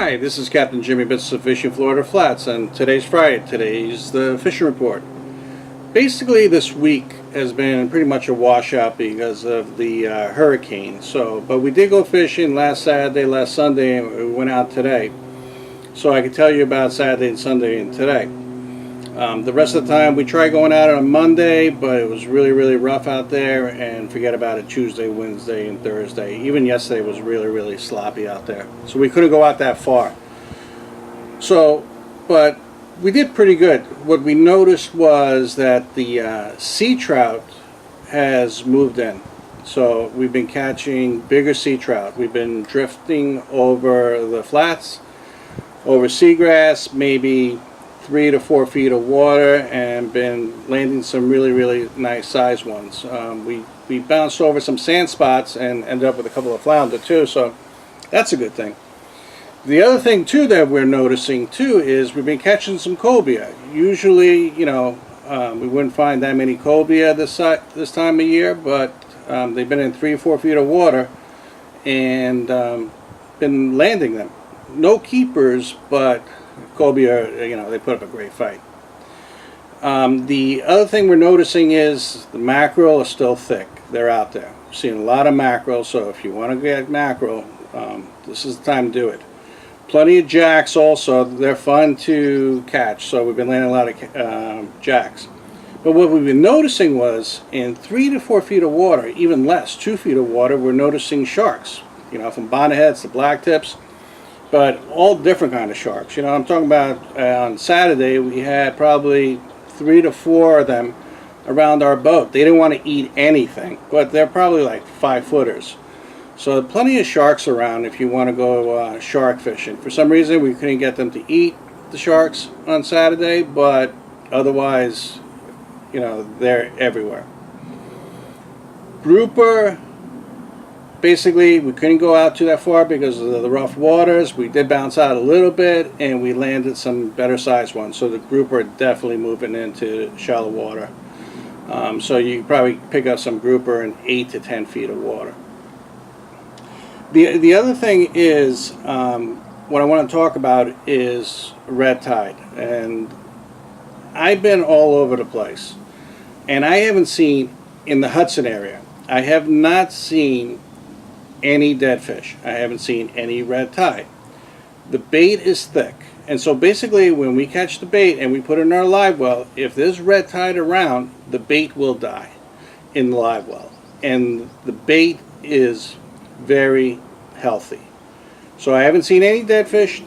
Hi, this is Captain Jimmy Bits of Fishing Florida Flats, and today's Friday. Today's the fishing report. Basically, this week has been pretty much a washout because of the hurricane. But we did go fishing last Saturday, last Sunday, and we went out today. So I can tell you about Saturday and Sunday and today. The rest of the time, we tried going out on a Monday, but it was really, really rough out there, and forget about it Tuesday, Wednesday, and Thursday. Even yesterday was really, really sloppy out there. So we couldn't go out that far. But we did pretty good. What we noticed was that the sea trout has moved in. So we've been catching bigger sea trout. We've been drifting over the flats, over seagrass, maybe 3 to 4 feet of water, and been landing some really, really nice size ones. We bounced over some sand spots and ended up with a couple of flounder too, so that's a good thing. The other thing too that we're noticing too is we've been catching some cobia. Usually, we wouldn't find that many cobia this time of year, but they've been in 3 or 4 feet of water and been landing them. No keepers, but cobia, they put up a great fight. The other thing we're noticing is the mackerel are still thick. They're out there. We're seeing a lot of mackerel, so if you want to get mackerel, this is the time to do it. Plenty of jacks also. They're fun to catch, so we've been landing a lot of jacks. But what we've been noticing was in 3 to 4 feet of water, even less, 2 feet of water, we're noticing sharks. From bonnetheads to blacktips, but all different kind of sharks. I'm talking about on Saturday we had probably 3 to 4 of them around our boat. They didn't want to eat anything, but they're probably like 5-footers. So plenty of sharks around if you want to go shark fishing. For some reason we couldn't get them to eat the sharks on Saturday, but otherwise, they're everywhere. Grouper, basically, we couldn't go out too that far because of the rough waters. We did bounce out a little bit, and we landed some better sized ones. So the grouper are definitely moving into shallow water. So you can probably pick up some grouper in 8 to 10 feet of water. The other thing is, what I want to talk about is red tide. And I've been all over the place. And I haven't seen, in the Hudson area, I have not seen any dead fish. I haven't seen any red tide. The bait is thick, and so basically when we catch the bait and we put it in our live well, if there's red tide around, the bait will die in the live well, and the bait is very healthy. So I haven't seen any dead fish,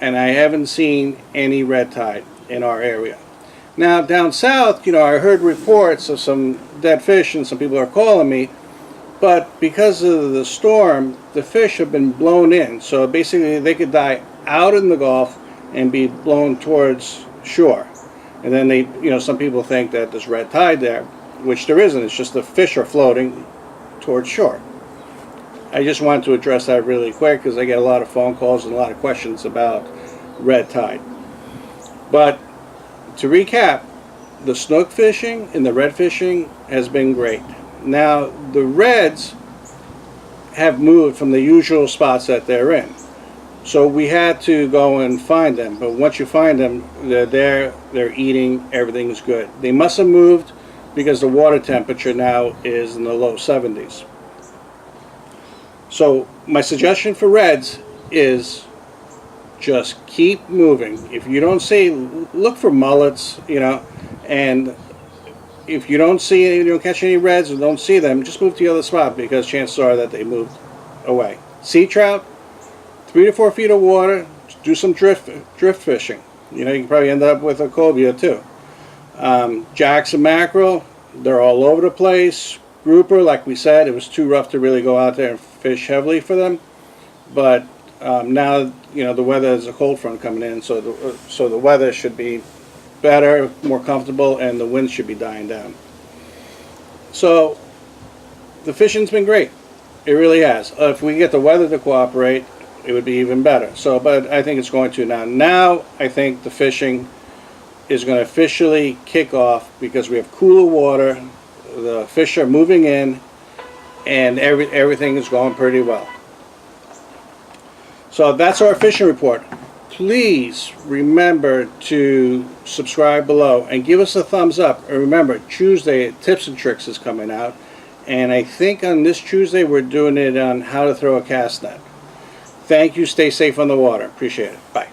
and I haven't seen any red tide in our area. Now down south, I heard reports of some dead fish, and some people are calling me. But because of the storm, the fish have been blown in. So basically they could die out in the Gulf and be blown towards shore. And then some people think that there's red tide there, which there isn't. It's just the fish are floating towards shore. I just wanted to address that really quick because I get a lot of phone calls and a lot of questions about red tide. But to recap, the snook fishing and the red fishing has been great. Now, the reds have moved from the usual spots that they're in. So we had to go and find them. But once you find them, they're there, they're eating, everything's good. They must have moved because the water temperature now is in the low 70s. So my suggestion for reds is just keep moving. If you don't see, look for mullets, and if you don't catch any reds or don't see them, just move to the other spot because chances are that they moved away. Sea trout, 3 to 4 feet of water, do some drift fishing. You can probably end up with a cobia too. Jacks and mackerel, they're all over the place. Grouper, like we said, it was too rough to really go out there and fish heavily for them. But now, the weather is a cold front coming in, so the weather should be better, more comfortable, and the wind should be dying down. So the fishing's been great. It really has. If we get the weather to cooperate, it would be even better. But I think it's going to now. Now I think the fishing is going to officially kick off because we have cooler water. The fish are moving in, and everything is going pretty well. So that's our fishing report. Please remember to subscribe below and give us a thumbs up. And remember, Tuesday, Tips and Tricks is coming out. And I think on this Tuesday, we're doing it on how to throw a cast net. Thank you. Stay safe on the water. Appreciate it. Bye.